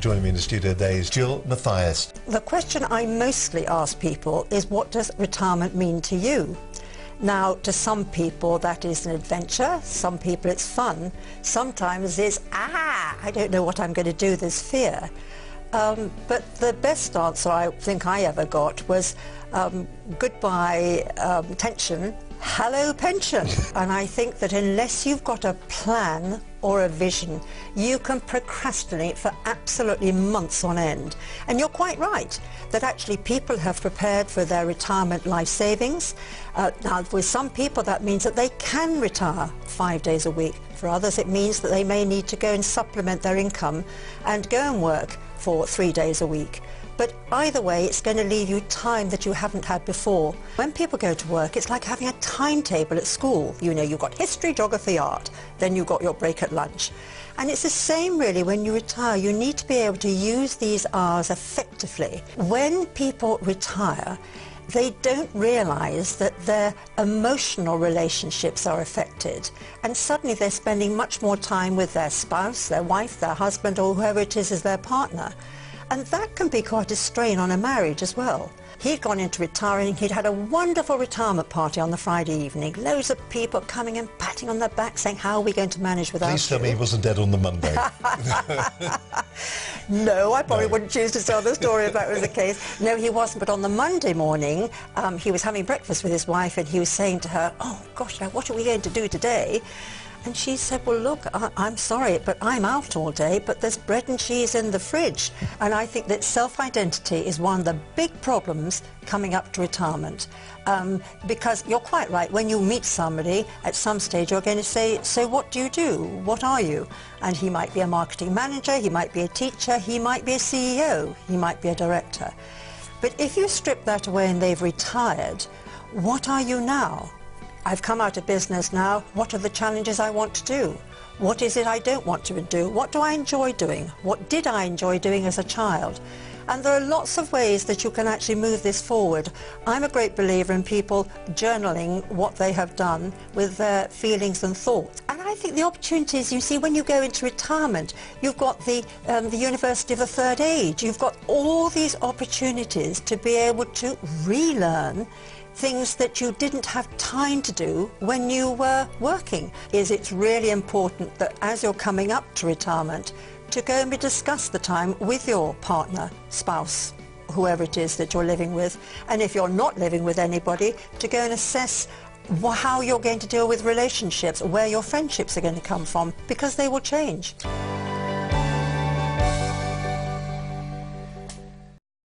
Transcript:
Joining me in the studio today is Gill Mathias. The question I mostly ask people is, what does retirement mean to you? Now, to some people that is an adventure, some people it's fun, sometimes it's, I don't know what I'm going to do, there's fear. But the best answer I think I ever got was, goodbye tension, hello pension. And I think that unless you've got a plan or a vision, you can procrastinate for absolutely months on end. And you're quite right that actually people have prepared for their retirement life savings. Now, with some people that means that they can retire 5 days a week. For others it means that they may need to go and supplement their income and go and work for 3 days a week. But either way, it's going to leave you time that you haven't had before. When people go to work, it's like having a timetable at school. You know, you've got history, geography, art, then you've got your break at lunch. And it's the same really when you retire. You need to be able to use these hours effectively. When people retire, they don't realise that their emotional relationships are affected, and suddenly they're spending much more time with their spouse, their wife, their husband, or whoever it is as their partner. And that can be quite a strain on a marriage as well. He'd gone into retiring, he'd had a wonderful retirement party on the Friday evening, loads of people coming and patting on their back saying, how are we going to manage without you? Please tell me he wasn't dead on the Monday. No, I probably wouldn't choose to tell the story if that was the case. No, he wasn't, but on the Monday morning, he was having breakfast with his wife and he was saying to her, oh gosh, now what are we going to do today? And she said, well, look, I'm sorry, but I'm out all day, but there's bread and cheese in the fridge. And I think that self-identity is one of the big problems coming up to retirement. Because you're quite right, when you meet somebody, at some stage you're going to say, so what do you do? What are you? And he might be a marketing manager, he might be a teacher, he might be a CEO, he might be a director. But if you strip that away and they've retired, what are you now? I've come out of business now. What are the challenges I want to do? What is it I don't want to do? What do I enjoy doing? What did I enjoy doing as a child? And there are lots of ways that you can actually move this forward. I'm a great believer in people journaling what they have done with their feelings and thoughts. And I think the opportunities, you see, when you go into retirement, you've got the University of the Third Age. You've got all these opportunities to be able to relearn things that you didn't have time to do when you were working. It's really important that as you're coming up to retirement, to go and discuss the time with your partner, spouse, whoever it is that you're living with. And if you're not living with anybody, to go and assess how you're going to deal with relationships, where your friendships are going to come from, because they will change.